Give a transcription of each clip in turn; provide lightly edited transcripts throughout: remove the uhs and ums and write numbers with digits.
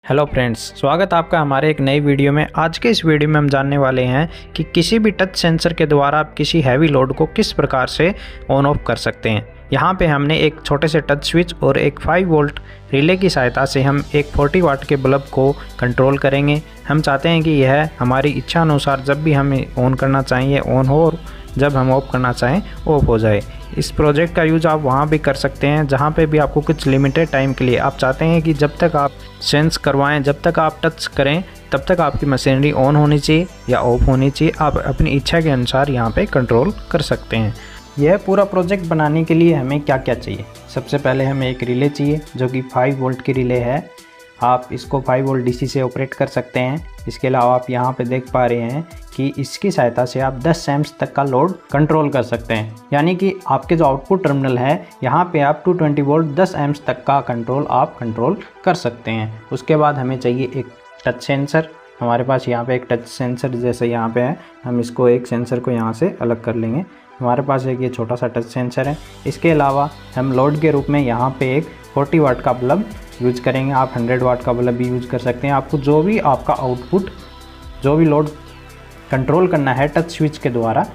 Hello friends, स्वागत आपका हमारे एक नई वीडियो में। आज के इस वीडियो में हम जानने वाले हैं कि किसी भी टच सेंसर के द्वारा आप किसी हैवी लोड को किस प्रकार से ऑन ऑफ कर सकते हैं। यहाँ पे हमने एक छोटे से टच स्विच और एक 5 वोल्ट रिले की सहायता से हम एक 40 वाट के बल्ब को कंट्रोल करेंगे। हम चाहते हैं कि यह हमारी इच्छा अनुसार जब भी हमें ऑन करना चाहिए ऑन हो और जब हम ऑफ करना चाहें ऑफ हो जाए। इस प्रोजेक्ट का यूज़ आप वहाँ भी कर सकते हैं जहाँ पे भी आपको कुछ लिमिटेड टाइम के लिए आप चाहते हैं कि जब तक आप सेंस करवाएं, जब तक आप टच करें, तब तक आपकी मशीनरी ऑन होनी चाहिए या ऑफ होनी चाहिए। आप अपनी इच्छा के अनुसार यहाँ पे कंट्रोल कर सकते हैं। यह पूरा प्रोजेक्ट बनाने के लिए हमें क्या क्या चाहिए? सबसे पहले हमें एक रिले चाहिए जो कि 5 वोल्ट की रिले है। आप इसको 5 वोल्ट डीसी से ऑपरेट कर सकते हैं। इसके अलावा आप यहाँ पे देख पा रहे हैं कि इसकी सहायता से आप 10 एम्प्स तक का लोड कंट्रोल कर सकते हैं। यानी कि आपके जो आउटपुट टर्मिनल है यहाँ पे आप 220 वोल्ट 10 एम्प्स तक का आप कंट्रोल कर सकते हैं। उसके बाद हमें चाहिए एक टच सेंसर। हमारे पास यहाँ पे एक टच सेंसर जैसे यहाँ पे है, हम इसको एक सेंसर को यहाँ से अलग कर लेंगे। हमारे पास एक ये छोटा सा टच सेंसर है। इसके अलावा हम लोड के रूप में यहाँ पे एक 40 वाट का बल्ब यूज करेंगे। आप 100 वाट का बल्ब भी यूज़ कर सकते हैं। आपको जो भी आपका आउटपुट, जो भी लोड कंट्रोल करना है टच स्विच के द्वारा,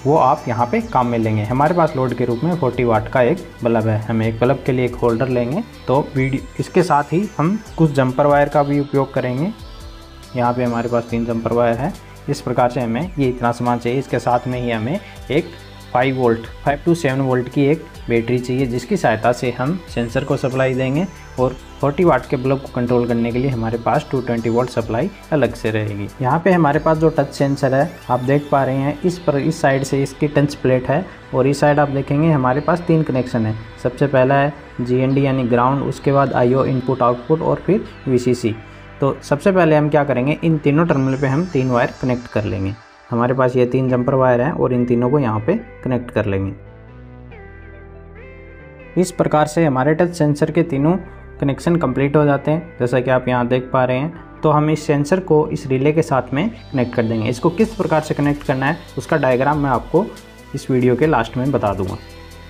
वो आप यहाँ पे काम में लेंगे। हमारे पास लोड के रूप में 40 वाट का एक बल्ब है। हम एक बल्ब के लिए एक होल्डर लेंगे। तो इसके साथ ही हम कुछ जंपर वायर का भी उपयोग करेंगे। यहाँ पे हमारे पास 3 जंपर वायर है। इस प्रकार से हमें ये इतना सामान चाहिए। इसके साथ में ही हमें एक 5 to 7 वोल्ट की एक बैटरी चाहिए जिसकी सहायता से हम सेंसर को सप्लाई देंगे और 40 वाट के बल्ब को कंट्रोल करने के लिए हमारे पास 220 वोल्ट सप्लाई अलग से रहेगी। यहाँ पे हमारे पास जो टच सेंसर है आप देख पा रहे हैं, इस साइड से इसकी टच प्लेट है और इस साइड आप देखेंगे हमारे पास 3 कनेक्शन है। सबसे पहला है GND यानी ग्राउंड, उसके बाद IO इनपुट आउटपुट और फिर VCC। तो सबसे पहले हम क्या करेंगे, इन तीनों टर्मिनल पे हम 3 वायर कनेक्ट कर लेंगे। हमारे पास ये 3 जंपर वायर हैं और इन तीनों को यहाँ पे कनेक्ट कर लेंगे। इस प्रकार से हमारे टच सेंसर के तीनों कनेक्शन कंप्लीट हो जाते हैं जैसा कि आप यहाँ देख पा रहे हैं। तो हम इस सेंसर को इस रिले के साथ में कनेक्ट कर देंगे। इसको किस प्रकार से कनेक्ट करना है उसका डायग्राम मैं आपको इस वीडियो के लास्ट में बता दूँगा।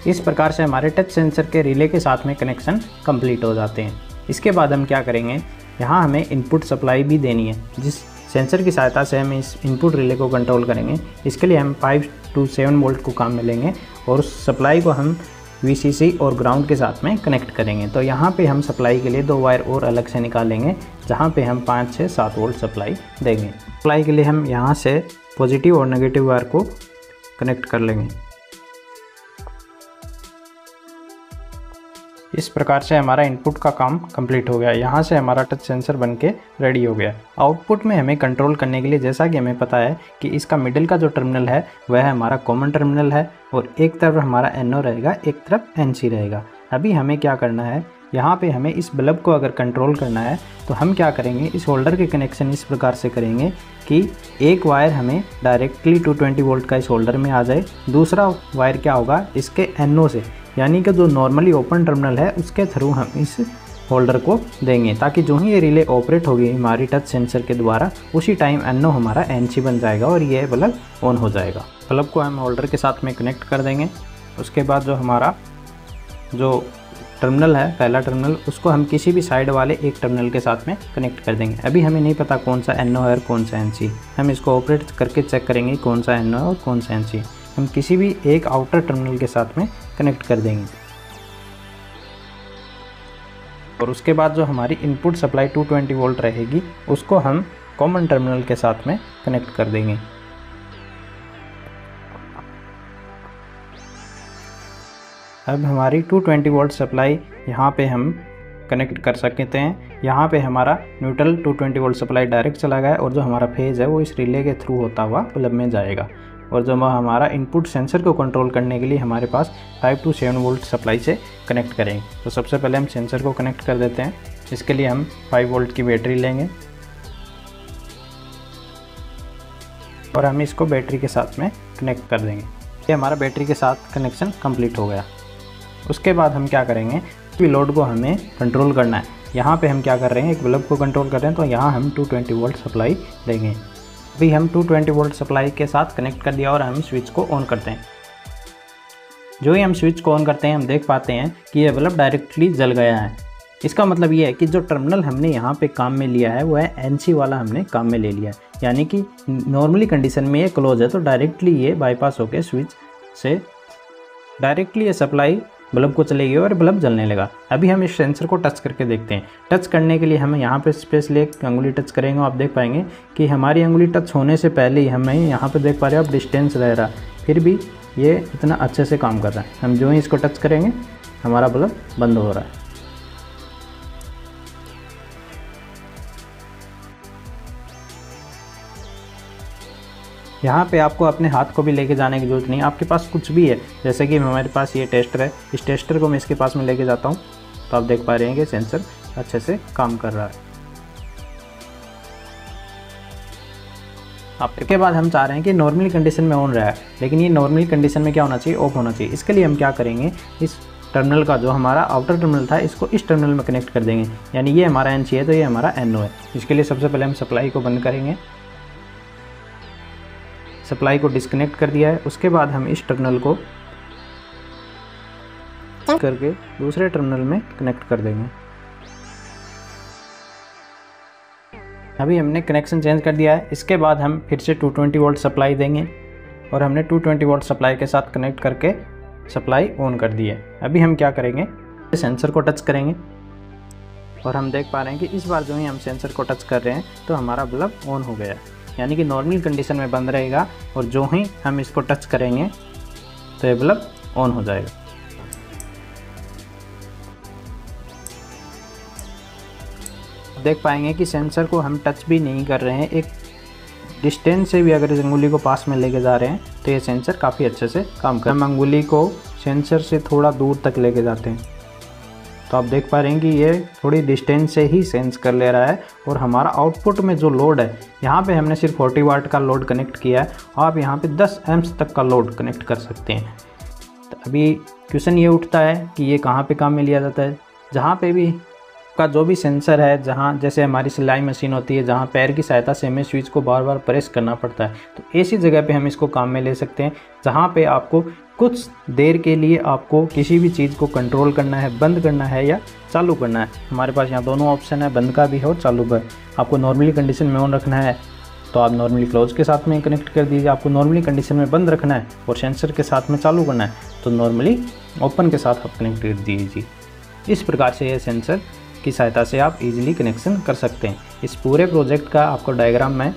इस प्रकार से हमारे टच सेंसर के रिले के साथ में कनेक्शन कंप्लीट हो जाते हैं। इसके बाद हम क्या करेंगे, यहाँ हमें इनपुट सप्लाई भी देनी है जिस सेंसर की सहायता से हम इस इनपुट रिले को कंट्रोल करेंगे। इसके लिए हम 5 to 7 वोल्ट को काम में लेंगे और उस सप्लाई को हम VCC और ग्राउंड के साथ में कनेक्ट करेंगे। तो यहाँ पे हम सप्लाई के लिए 2 वायर और अलग से निकालेंगे जहाँ पे हम 5 से 7 वोल्ट सप्लाई देंगे। सप्लाई के लिए हम यहाँ से पॉजिटिव और नेगेटिव वायर को कनेक्ट कर लेंगे। इस प्रकार से हमारा इनपुट का काम कंप्लीट हो गया। यहाँ से हमारा टच सेंसर बनके रेडी हो गया। आउटपुट में हमें कंट्रोल करने के लिए जैसा कि हमें पता है कि इसका मिडिल का जो टर्मिनल है वह हमारा कॉमन टर्मिनल है और एक तरफ हमारा NO रहेगा, एक तरफ NC रहेगा। अभी हमें क्या करना है, यहाँ पे हमें इस बल्ब को अगर कंट्रोल करना है तो हम क्या करेंगे, इस होल्डर के कनेक्शन इस प्रकार से करेंगे कि एक वायर हमें डायरेक्टली 220 वोल्ट का इस होल्डर में आ जाए। दूसरा वायर क्या होगा, इसके NO से यानी कि जो नॉर्मली ओपन टर्मिनल है उसके थ्रू हम इस होल्डर को देंगे ताकि जो ही ये रिले ऑपरेट होगी हमारी टच सेंसर के द्वारा उसी टाइम NO हमारा NC बन जाएगा और ये बल्ब ऑन हो जाएगा। बल्ब को हम होल्डर के साथ में कनेक्ट कर देंगे। उसके बाद जो हमारा जो टर्मिनल है, पहला टर्मिनल, उसको हम किसी भी साइड वाले एक टर्मिनल के साथ में कनेक्ट कर देंगे। अभी हमें नहीं पता कौन सा NO है और कौन सा NC। हम इसको ऑपरेट करके चेक करेंगे कौन सा NO है और कौन सा NC। हम किसी भी एक आउटर टर्मिनल के साथ में कनेक्ट कर देंगे और उसके बाद जो हमारी इनपुट सप्लाई 220 वोल्ट रहेगी उसको हम कॉमन टर्मिनल के साथ में कनेक्ट कर देंगे। अब हमारी 220 वोल्ट सप्लाई यहाँ पे हम कनेक्ट कर सकते हैं। यहाँ पे हमारा न्यूट्रल 220 वोल्ट सप्लाई डायरेक्ट चला गया और जो हमारा फेज है वो इस रिले के थ्रू होता हुआ बल्ब में जाएगा। और जो हमारा इनपुट सेंसर को कंट्रोल करने के लिए हमारे पास 5 to 7 वोल्ट सप्लाई से कनेक्ट करेंगे। तो सबसे पहले हम सेंसर को कनेक्ट कर देते हैं। इसके लिए हम 5 वोल्ट की बैटरी लेंगे और हम इसको बैटरी के साथ में कनेक्ट कर देंगे। ये हमारा बैटरी के साथ कनेक्शन कंप्लीट हो गया। उसके बाद हम क्या करेंगे, लोड को हमें कंट्रोल करना है। यहाँ पे हम क्या कर रहे हैं, एक बल्ब को कंट्रोल कर रहे हैं तो यहाँ हम 220 वोल्ट सप्लाई देंगे। अभी हम 220 वोल्ट सप्लाई के साथ कनेक्ट कर दिया और हम स्विच को ऑन करते हैं। जो ही हम स्विच को ऑन करते हैं हम देख पाते हैं कि ये बल्ब डायरेक्टली जल गया है। इसका मतलब ये है कि जो टर्मिनल हमने यहाँ पे काम में लिया है वो है NC वाला हमने काम में ले लिया है, यानी कि नॉर्मली कंडीशन में ये क्लोज है तो डायरेक्टली ये बाईपास होकर स्विच से डायरेक्टली ये सप्लाई बल्ब को चलेगी और बल्ब जलने लगा। अभी हम इस सेंसर को टच करके देखते हैं। टच करने के लिए हमें यहाँ पे स्पेशली एक अंगुली टच करेंगे, आप देख पाएंगे कि हमारी अंगुली टच होने से पहले ही हमें यहाँ पे देख पा रहे हो आप डिस्टेंस रह रहा, फिर भी ये इतना अच्छे से काम कर रहा है। हम जो ही इसको टच करेंगे हमारा बल्ब बंद हो रहा है। यहाँ पे आपको अपने हाथ को भी लेके जाने की ज़रूरत नहीं, आपके पास कुछ भी है, जैसे कि हमारे पास ये टेस्टर है, इस टेस्टर को मैं इसके पास में लेके जाता हूँ तो आप देख पा रहे हैं कि सेंसर अच्छे से काम कर रहा है। अब इसके बाद हम चाह रहे हैं कि नॉर्मली कंडीशन में ऑन रहा है, लेकिन ये नॉर्मली कंडीशन में क्या होना चाहिए, ऑफ होना चाहिए। इसके लिए हम क्या करेंगे, इस टर्मिनल का जो हमारा आउटर टर्मिनल था इसको इस टर्मिनल में कनेक्ट कर देंगे, यानी ये हमारा NC है तो ये हमारा NO है। इसके लिए सबसे पहले हम सप्लाई को बंद करेंगे, सप्लाई को डिस्कनेक्ट कर दिया है। उसके बाद हम इस टर्मिनल को करके दूसरे टर्मिनल में कनेक्ट कर देंगे। अभी हमने कनेक्शन चेंज कर दिया है। इसके बाद हम फिर से 220 वोल्ट सप्लाई देंगे और हमने 220 वोल्ट सप्लाई के साथ कनेक्ट करके सप्लाई ऑन कर दी है। अभी हम क्या करेंगे, सेंसर को टच करेंगे और हम देख पा रहे हैं कि इस बार जो ही हम सेंसर को टच कर रहे हैं तो हमारा बल्ब ऑन हो गया, यानी कि नॉर्मल कंडीशन में बंद रहेगा और जो ही हम इसको टच करेंगे तो ये बल्ब ऑन हो जाएगा। देख पाएंगे कि सेंसर को हम टच भी नहीं कर रहे हैं, एक डिस्टेंस से भी अगर इस अंगुली को पास में लेके जा रहे हैं तो ये सेंसर काफ़ी अच्छे से काम कर। हम अंगुली को सेंसर से थोड़ा दूर तक लेके जाते हैं तो आप देख पा रहे हैं कि ये थोड़ी डिस्टेंस से ही सेंस कर ले रहा है और हमारा आउटपुट में जो लोड है, यहाँ पे हमने सिर्फ 40 वाट का लोड कनेक्ट किया है, आप यहाँ पे 10 एम्प्स तक का लोड कनेक्ट कर सकते हैं। तो अभी क्वेश्चन ये उठता है कि ये कहाँ पे काम में लिया जाता है, जहाँ पे भी का जो भी सेंसर है, जहाँ जैसे हमारी सिलाई मशीन होती है जहाँ पैर की सहायता से हमें स्विच को बार बार प्रेस करना पड़ता है, तो ऐसी जगह पे हम इसको काम में ले सकते हैं जहाँ पे आपको कुछ देर के लिए आपको किसी भी चीज़ को कंट्रोल करना है, बंद करना है या चालू करना है। हमारे पास यहाँ दोनों ऑप्शन है, बंद का भी है और चालू का। आपको नॉर्मली कंडीशन में ऑन रखना है तो आप नॉर्मली क्लोज के साथ में कनेक्ट कर दीजिए, आपको नॉर्मली कंडीशन में बंद रखना है और सेंसर के साथ में चालू करना है तो नॉर्मली ओपन के साथ आप कनेक्ट कर दीजिए। इस प्रकार से ये सेंसर की सहायता से आप इजीली कनेक्शन कर सकते हैं। इस पूरे प्रोजेक्ट का आपको डायग्राम मैं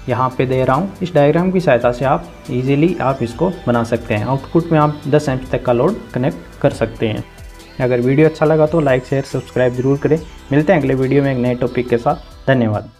यहाँ पे दे रहा हूँ, इस डायग्राम की सहायता से आप इजीली आप इसको बना सकते हैं। आउटपुट में आप 10 एम्प्स तक का लोड कनेक्ट कर सकते हैं। अगर वीडियो अच्छा लगा तो लाइक शेयर सब्सक्राइब जरूर करें। मिलते हैं अगले वीडियो में एक नए टॉपिक के साथ। धन्यवाद।